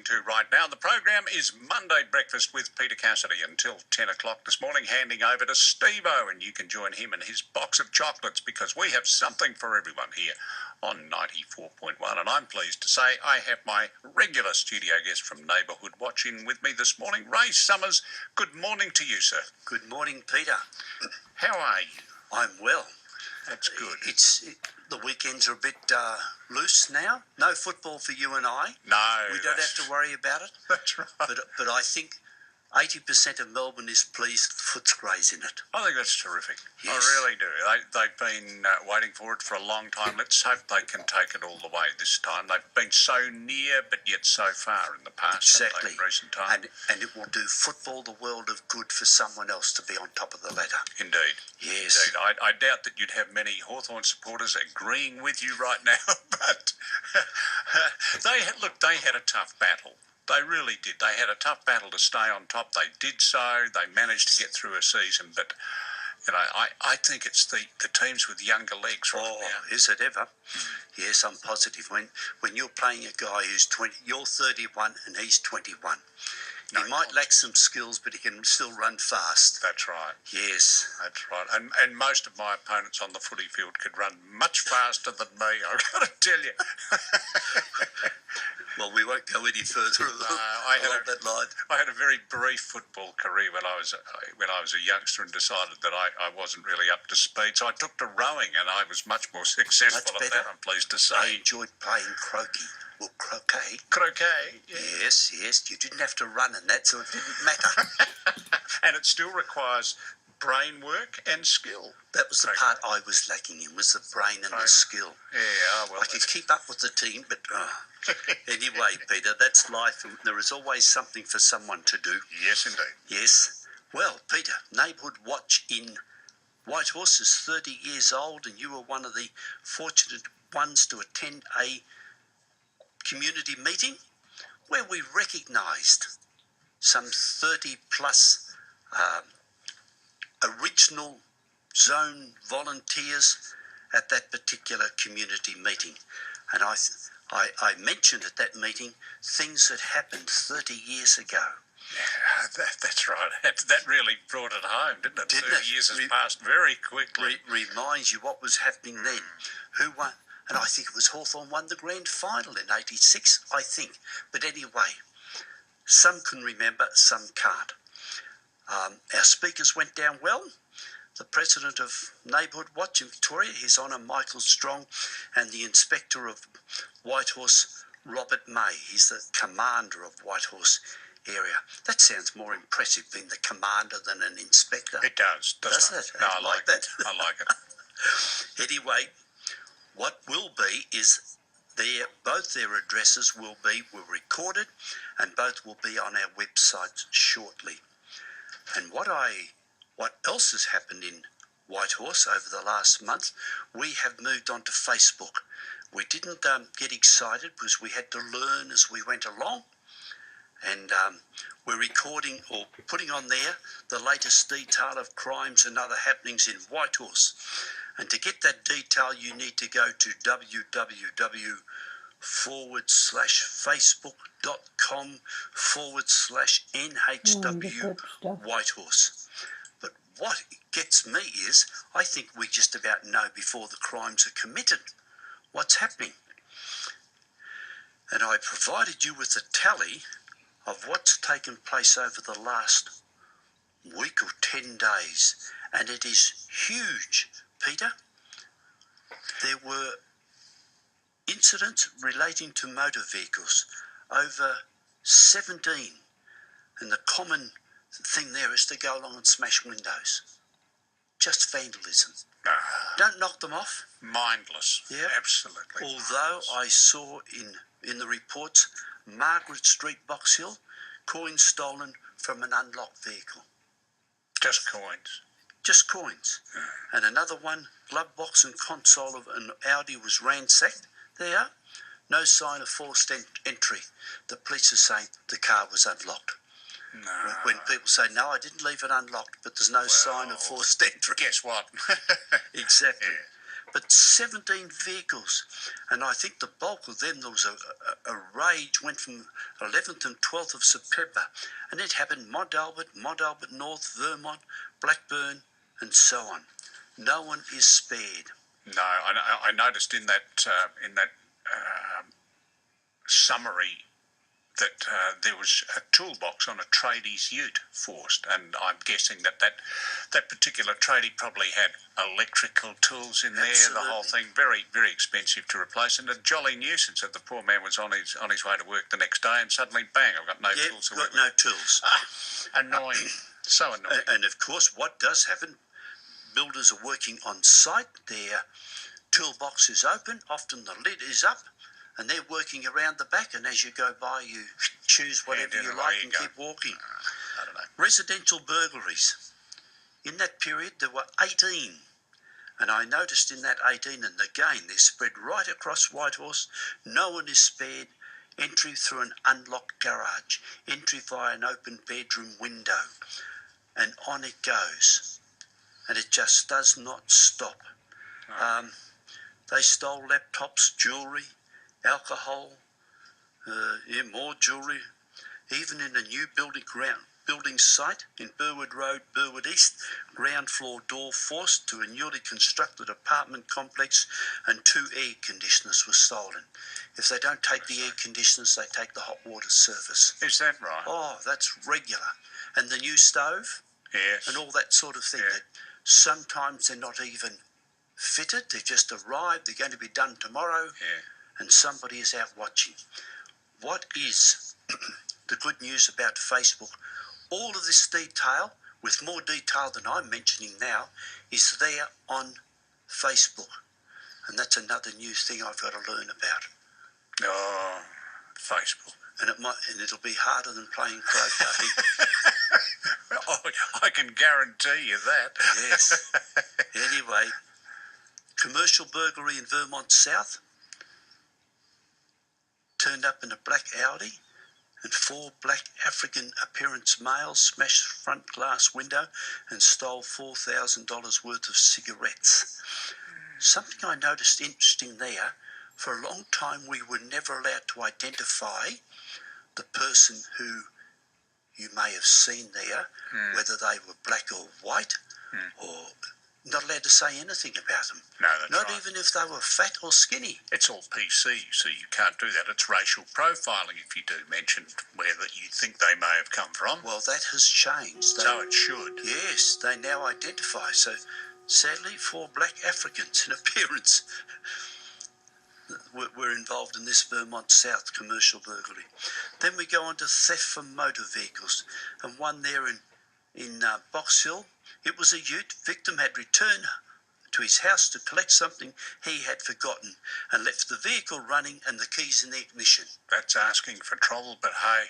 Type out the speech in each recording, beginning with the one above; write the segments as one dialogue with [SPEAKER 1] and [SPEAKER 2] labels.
[SPEAKER 1] to right now. The program is Monday Breakfast with Peter Cassidy until 10 o'clock this morning, handing over to Steve-O, and you can join him and his box of chocolates because we have something for everyone here on 94.1. And I'm pleased to say I have my regular studio guest from Neighbourhood watching with me this morning, Ray Summers. Good morning to you, sir.
[SPEAKER 2] Good morning, Peter.
[SPEAKER 1] How are you?
[SPEAKER 2] I'm well.
[SPEAKER 1] That's good.
[SPEAKER 2] The weekends are a bit loose now. No football for you and I.
[SPEAKER 1] No.
[SPEAKER 2] We don't have to worry about it.
[SPEAKER 1] That's right.
[SPEAKER 2] But I think 80% of Melbourne is pleased Footscray's in it.
[SPEAKER 1] I think that's terrific.
[SPEAKER 2] Yes.
[SPEAKER 1] I really do. They've been waiting for it for a long time. Let's hope they can take it all the way this time. They've been so near, but yet so far in the past.
[SPEAKER 2] Exactly.
[SPEAKER 1] In recent time.
[SPEAKER 2] And it will do football the world of good for someone else to be on top of the ladder.
[SPEAKER 1] Indeed.
[SPEAKER 2] Yes.
[SPEAKER 1] Indeed. I doubt that you'd have many Hawthorn supporters agreeing with you right now, but they had a tough battle. They really did. They had a tough battle to stay on top. They did so. They managed to get through a season. But, I think it's the teams with younger legs right now.
[SPEAKER 2] Is it ever? Yes, I'm positive. When you're playing a guy who's 20, you're 31 and he's 21. He might lack some skills, but he can still run fast.
[SPEAKER 1] That's right.
[SPEAKER 2] Yes.
[SPEAKER 1] That's right. And most of my opponents on the footy field could run much faster than me, I've got to tell you.
[SPEAKER 2] Well, we won't go any further along that line.
[SPEAKER 1] I had a very brief football career when I was a youngster and decided that I wasn't really up to speed. So I took to rowing and I was much more successful at that, I'm pleased to say.
[SPEAKER 2] I enjoyed playing croquet. Or croquet.
[SPEAKER 1] Croquet, yeah.
[SPEAKER 2] Yes. You didn't have to run in that, so it didn't matter.
[SPEAKER 1] And it still requires brain work and skill.
[SPEAKER 2] That was the part I was lacking in, was the brain and the skill.
[SPEAKER 1] Yeah, well.
[SPEAKER 2] I could keep up with the team, but anyway, Peter, that's life. There is always something for someone to do.
[SPEAKER 1] Yes, indeed.
[SPEAKER 2] Yes. Well, Peter, Neighbourhood Watch in Whitehorse is 30 years old, and you were one of the fortunate ones to attend a community meeting where we recognised some 30 plus original zone volunteers at that particular community meeting. And I mentioned at that meeting things that happened 30 years ago.
[SPEAKER 1] Yeah, that's right. That really brought it home, didn't it? 30 years has passed very quickly.
[SPEAKER 2] Reminds you what was happening then. Who won? And I think it was Hawthorn won the grand final in 86, I think. But anyway, some can remember, some can't. Our speakers went down well. The president of Neighbourhood Watch in Victoria, His Honour Michael Strong, and the inspector of Whitehorse, Robert May. He's the commander of Whitehorse area. That sounds more impressive, being the commander than an inspector.
[SPEAKER 1] It does, doesn't
[SPEAKER 2] it?
[SPEAKER 1] No, I like that. I like it.
[SPEAKER 2] Anyway, what will be is both their addresses were recorded, and both will be on our website shortly. And what else has happened in Whitehorse over the last month? We have moved on to Facebook. We didn't get excited because we had to learn as we went along, and we're recording or putting on there the latest detail of crimes and other happenings in Whitehorse. And to get that detail, you need to go to www.facebook.com/NHW Whitehorse. But what gets me is I think we just about know before the crimes are committed what's happening. And I provided you with a tally of what's taken place over the last week or 10 days. And it is huge, Peter. There were incidents relating to motor vehicles, over 17. And the common thing there is to go along and smash windows. Just vandalism. Don't knock them off.
[SPEAKER 1] Mindless.
[SPEAKER 2] Yeah.
[SPEAKER 1] Absolutely.
[SPEAKER 2] Although I saw in the reports Margaret Street, Box Hill, coins stolen from an unlocked vehicle.
[SPEAKER 1] Just coins.
[SPEAKER 2] Just coins. And another one, glove box and console of an Audi was ransacked. There, no sign of forced entry. The police are saying the car was unlocked.
[SPEAKER 1] No.
[SPEAKER 2] When people say, no, I didn't leave it unlocked, but there's no sign of forced entry.
[SPEAKER 1] Guess what?
[SPEAKER 2] Exactly.
[SPEAKER 1] Yeah.
[SPEAKER 2] but 17 vehicles. And I think the bulk of them, there was a rage, went from 11th and 12th of September. And it happened Mont Albert North, Vermont, Blackburn, and so on. No one is spared.
[SPEAKER 1] No, I noticed in that summary that there was a toolbox on a tradie's ute forced, and I'm guessing that particular tradie probably had electrical tools in there.
[SPEAKER 2] Absolutely.
[SPEAKER 1] The whole thing very, very expensive to replace, and a jolly nuisance that the poor man was on his way to work the next day, and suddenly bang, I've got no tools to work with.
[SPEAKER 2] No tools.
[SPEAKER 1] Annoying, so annoying.
[SPEAKER 2] And of course, what does happen? Builders are working on site. Their toolbox is open. Often the lid is up. And they're working around the back, and as you go by, you choose whatever you like and keep walking.
[SPEAKER 1] I don't know.
[SPEAKER 2] Residential burglaries. In that period, there were 18. And I noticed in that 18, and again, they're spread right across Whitehorse. No one is spared. Entry through an unlocked garage. Entry via an open bedroom window. And on it goes. And it just does not stop.
[SPEAKER 1] Oh.
[SPEAKER 2] They stole laptops, jewellery, alcohol, more jewellery, even in a new building site in Burwood Road, Burwood East, ground floor door forced to a newly constructed apartment complex, and 2 air conditioners were stolen. If they don't take the air conditioners, they take the hot water service.
[SPEAKER 1] Is that right?
[SPEAKER 2] Oh, that's regular. And the new stove,
[SPEAKER 1] Yes.
[SPEAKER 2] and all that sort of thing.
[SPEAKER 1] Yeah.
[SPEAKER 2] That sometimes they're not even fitted, they've just arrived, they're going to be done tomorrow.
[SPEAKER 1] Yeah.
[SPEAKER 2] And somebody is out watching. What is the good news about Facebook? All of this detail, with more detail than I'm mentioning now, is there on Facebook. And that's another new thing I've got to learn about.
[SPEAKER 1] Oh, Facebook.
[SPEAKER 2] And it'll be harder than playing croquet.
[SPEAKER 1] Oh, I can guarantee you that.
[SPEAKER 2] Yes. Anyway, commercial burglary in Vermont South. Turned up in a black Audi, and 4 black African appearance males smashed front glass window and stole $4,000 worth of cigarettes. Something I noticed interesting there, for a long time we were never allowed to identify the person who you may have seen there, whether they were black or white, or not allowed to say anything about them.
[SPEAKER 1] No, that's
[SPEAKER 2] Not
[SPEAKER 1] right.
[SPEAKER 2] even if they were fat or skinny.
[SPEAKER 1] It's all PC, you see. You can't do that. It's racial profiling if you do mention where that you think they may have come from.
[SPEAKER 2] Well, that has changed.
[SPEAKER 1] So it should.
[SPEAKER 2] Yes, they now identify. So, sadly, 4 black Africans in appearance were involved in this Vermont South commercial burglary. Then we go on to theft from motor vehicles, and one there in Box Hill. It was a ute. Victim had returned to his house to collect something he had forgotten and left the vehicle running and the keys in the ignition.
[SPEAKER 1] That's asking for trouble, but hey,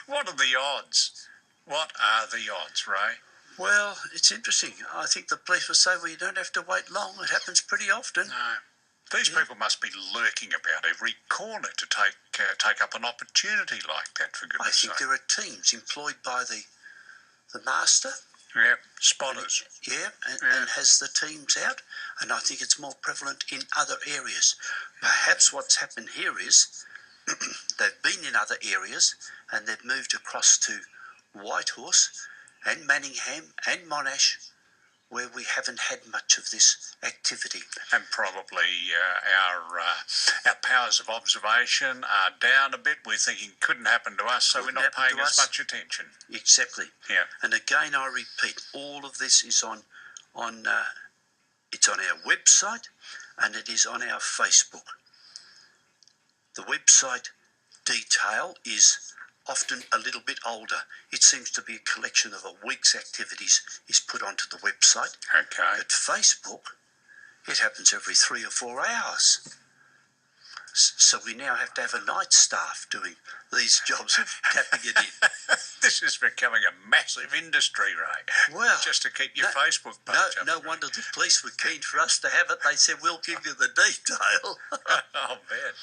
[SPEAKER 1] what are the odds? What are the odds, Ray?
[SPEAKER 2] Well, it's interesting. I think the police will say, well, you don't have to wait long. It happens pretty often.
[SPEAKER 1] No. These people must be lurking about every corner to take up an opportunity like that, for
[SPEAKER 2] I
[SPEAKER 1] goodness
[SPEAKER 2] think
[SPEAKER 1] sake.
[SPEAKER 2] there are teams employed by the master.
[SPEAKER 1] Yeah, spotters.
[SPEAKER 2] Yeah, and has the teams out, and I think it's more prevalent in other areas. Perhaps what's happened here is they've been in other areas and they've moved across to Whitehorse and Manningham and Monash, where we haven't had much of this activity.
[SPEAKER 1] And probably our powers of observation are down a bit. We're thinking couldn't happen to us, so we're not paying as much attention.
[SPEAKER 2] Exactly.
[SPEAKER 1] Yeah.
[SPEAKER 2] And again, I repeat, all of this is on it's on our website and it is on our Facebook. The website detail is often a little bit older. It seems to be a collection of a week's activities is put onto the website.
[SPEAKER 1] Okay.
[SPEAKER 2] At Facebook, it happens every 3 or 4 hours. So we now have to have a night staff doing these jobs of tapping it in.
[SPEAKER 1] This is becoming a massive industry, Ray.
[SPEAKER 2] Well,
[SPEAKER 1] just to keep your Facebook page up.
[SPEAKER 2] No wonder the police were keen for us to have it. They said, we'll give you the detail.
[SPEAKER 1] I'll bet.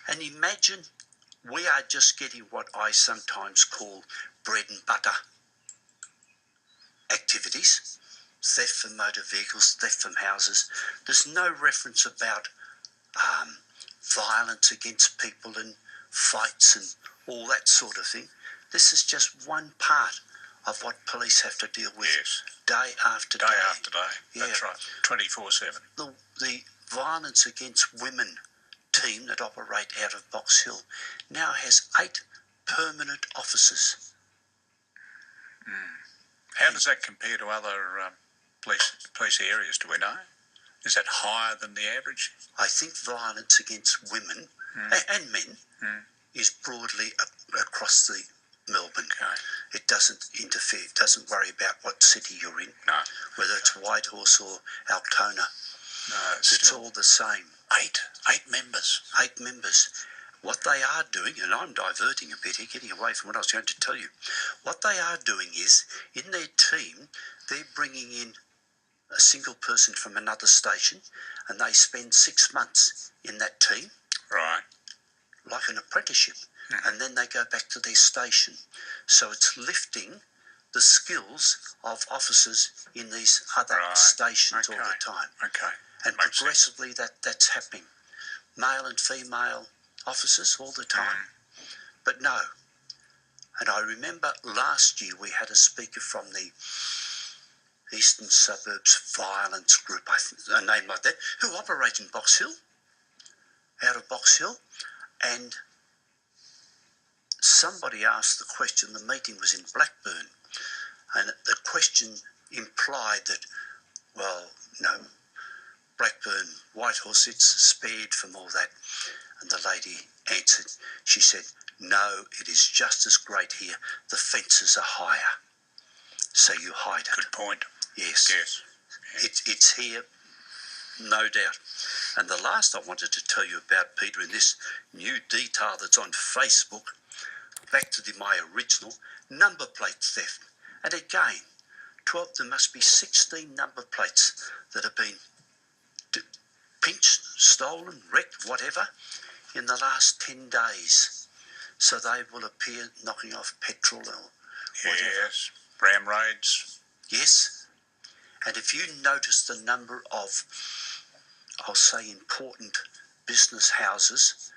[SPEAKER 2] And imagine we are just getting what I sometimes call bread and butter activities. theft from motor vehicles, theft from houses. There's no reference about violence against people and fights and all that sort of thing. This is just one part of what police have to deal with day after day.
[SPEAKER 1] Day after day.
[SPEAKER 2] Yeah.
[SPEAKER 1] That's right. 24/7.
[SPEAKER 2] The violence against women team that operate out of Box Hill now has 8 permanent officers.
[SPEAKER 1] How does that compare to other police areas? Do we know? Is that higher than the average?
[SPEAKER 2] I think violence against women and men is broadly across the Melbourne.
[SPEAKER 1] Okay.
[SPEAKER 2] It doesn't interfere. It doesn't worry about what city you're in,
[SPEAKER 1] No.
[SPEAKER 2] whether it's Whitehorse or Altona.
[SPEAKER 1] No,
[SPEAKER 2] It's all the same.
[SPEAKER 1] 8 members.
[SPEAKER 2] 8 members. What they are doing, and I'm diverting a bit here, getting away from what I was going to tell you. What they are doing is, in their team, they're bringing in a single person from another station, and they spend 6 months in that team,
[SPEAKER 1] Right.
[SPEAKER 2] like an apprenticeship, and then they go back to their station. So it's lifting the skills of officers in these other stations all the time.
[SPEAKER 1] Okay.
[SPEAKER 2] And
[SPEAKER 1] Makes
[SPEAKER 2] progressively that's happening. Male and female officers all the time. But no. And I remember last year we had a speaker from the Eastern Suburbs Violence Group, I think, a name like that, who operate in Box Hill, out of Box Hill. And somebody asked the question, the meeting was in Blackburn, and the question implied that, well, no, Blackburn, Whitehorse, it's spared from all that. And the lady answered, she said, no, it is just as great here. The fences are higher, so you hide it.
[SPEAKER 1] Good point.
[SPEAKER 2] Yes.
[SPEAKER 1] Yes.
[SPEAKER 2] It's here, no doubt. And the last I wanted to tell you about, Peter, in this new detail that's on Facebook, back to my original, number plate theft. And again, there must be 16 number plates that have been pinched, stolen, wrecked, whatever, in the last 10 days. So they will appear knocking off petrol or whatever.
[SPEAKER 1] Yes. Ram raids.
[SPEAKER 2] Yes. And if you notice the number of, I'll say, important business houses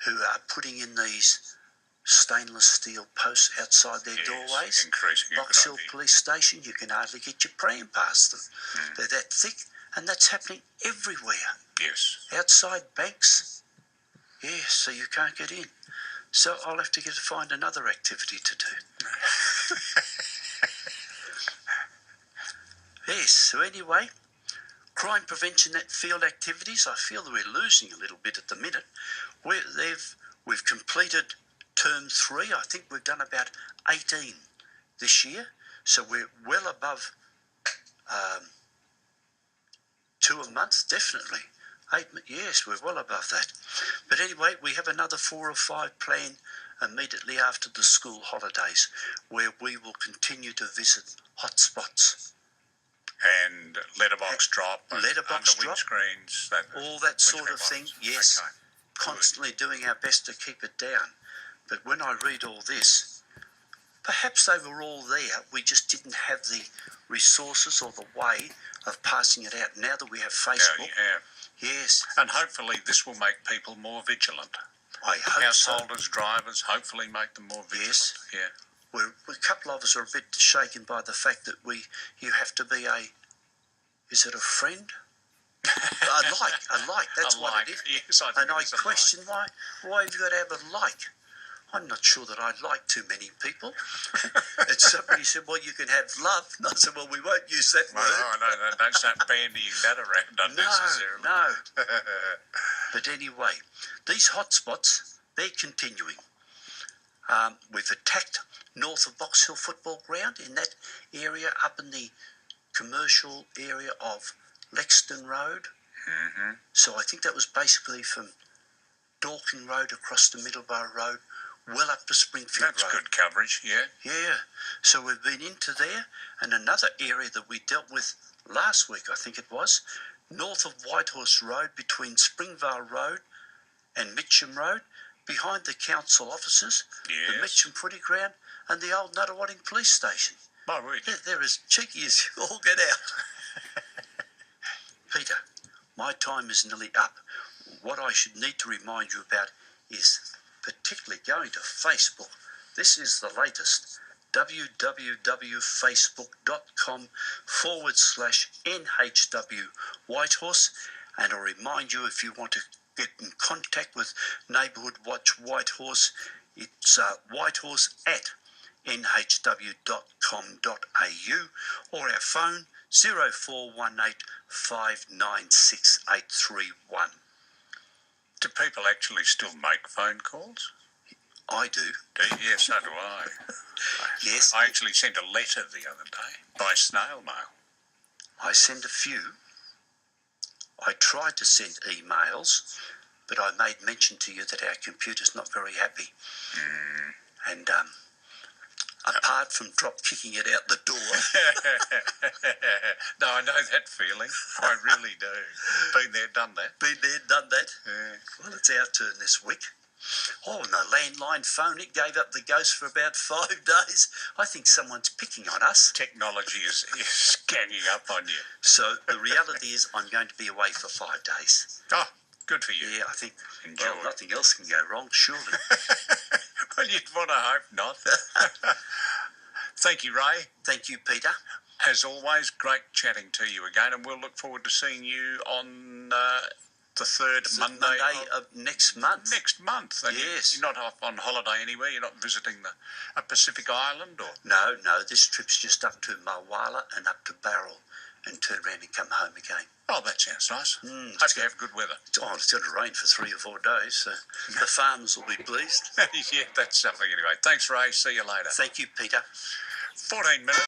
[SPEAKER 2] who are putting in these stainless steel posts outside their doorways,
[SPEAKER 1] increasing.
[SPEAKER 2] Box Hill Police Station, you can hardly get your pram past them. They're that thick, and that's happening everywhere.
[SPEAKER 1] Yes.
[SPEAKER 2] Outside banks, so you can't get in. So I'll have to find another activity to do. Yes, so anyway, crime prevention field activities, I feel that we're losing a little bit at the minute. We've completed term 3. I think we've done about 18 this year, so we're well above 2 a month, definitely. 8, yes, we're well above that. But anyway, we have another 4 or 5 planned immediately after the school holidays, where we will continue to visit hotspots.
[SPEAKER 1] And letterbox drop,
[SPEAKER 2] letterbox
[SPEAKER 1] under
[SPEAKER 2] drop,
[SPEAKER 1] windscreens,
[SPEAKER 2] all that sort of thing. Yes,
[SPEAKER 1] okay.
[SPEAKER 2] Constantly doing our best to keep it down. But when I read all this, perhaps they were all there. We just didn't have the resources or the way of passing it out. Now that we have Facebook, yes,
[SPEAKER 1] and hopefully this will make people more vigilant.
[SPEAKER 2] I hope
[SPEAKER 1] Householders, drivers, hopefully make them more vigilant.
[SPEAKER 2] Yes.
[SPEAKER 1] Yeah.
[SPEAKER 2] A couple of us are a bit shaken by the fact that you have to be is it a friend? a like, that's
[SPEAKER 1] a
[SPEAKER 2] what
[SPEAKER 1] like.
[SPEAKER 2] it is.
[SPEAKER 1] Yes, I think
[SPEAKER 2] and I
[SPEAKER 1] it's a
[SPEAKER 2] question why have you got to have a like? I'm not sure that I like too many people. And somebody said, well, you can have love. And I said, well, we won't use that word.
[SPEAKER 1] No, don't start bandying that around unnecessarily.
[SPEAKER 2] No. But anyway, these hotspots, they're continuing. We've attacked north of Box Hill Football Ground, in that area up in the commercial area of Lexington Road.
[SPEAKER 1] Mm-hmm.
[SPEAKER 2] So I think that was basically from Dorking Road across to Middleborough Road, well up to Springfield Road.
[SPEAKER 1] That's good coverage, yeah.
[SPEAKER 2] Yeah. So we've been into there, and another area that we dealt with last week, I think it was, north of Whitehorse Road between Springvale Road and Mitcham Road, behind the council offices, the Mitcham Footy Ground, and the old Nuttawading Police Station.
[SPEAKER 1] My word.
[SPEAKER 2] They're as cheeky as you all get out. Peter, my time is nearly up. What I should need to remind you about is particularly going to Facebook. This is the latest. www.facebook.com/NHW Whitehorse. And I'll remind you, if you want to get in contact with Neighbourhood Watch Whitehorse, it's whitehorse@nhw.com.au, or our phone 0418 596 831.
[SPEAKER 1] Do people actually still make phone calls?
[SPEAKER 2] I do.
[SPEAKER 1] Yes, so do I.
[SPEAKER 2] Yes.
[SPEAKER 1] I actually sent a letter the other day by snail mail.
[SPEAKER 2] I send a few. I tried to send emails, but I made mention to you that our computer's not very happy. And apart from drop kicking it out the door,
[SPEAKER 1] No, I know that feeling. I really do. Been there, done that.
[SPEAKER 2] been there, done that.
[SPEAKER 1] Yeah.
[SPEAKER 2] Well, it's our turn this week. Oh, and the landline phone, it gave up the ghost for about 5 days. I think someone's picking on us.
[SPEAKER 1] Technology is scanning up on you.
[SPEAKER 2] So the reality is I'm going to be away for 5 days.
[SPEAKER 1] Oh, good for you.
[SPEAKER 2] Yeah, I think,
[SPEAKER 1] Enjoy.
[SPEAKER 2] well, nothing else can go wrong, surely.
[SPEAKER 1] Well, you'd want to hope not. Thank you, Ray.
[SPEAKER 2] Thank you, Peter.
[SPEAKER 1] As always, great chatting to you again, and we'll look forward to seeing you on the third Monday
[SPEAKER 2] of next month.
[SPEAKER 1] next month. And
[SPEAKER 2] Yes.
[SPEAKER 1] You're not off on holiday anywhere? You're not visiting a Pacific island? Or
[SPEAKER 2] No, this trip's just up to Mulwala and up to Barrel and turn around and come home again.
[SPEAKER 1] Oh, that sounds nice.
[SPEAKER 2] It's
[SPEAKER 1] Hope you have good weather.
[SPEAKER 2] It's going to rain for 3 or 4 days, so the farmers will be pleased.
[SPEAKER 1] Yeah, that's something anyway. Thanks, Ray. See you later.
[SPEAKER 2] Thank you, Peter.
[SPEAKER 1] 14 minutes.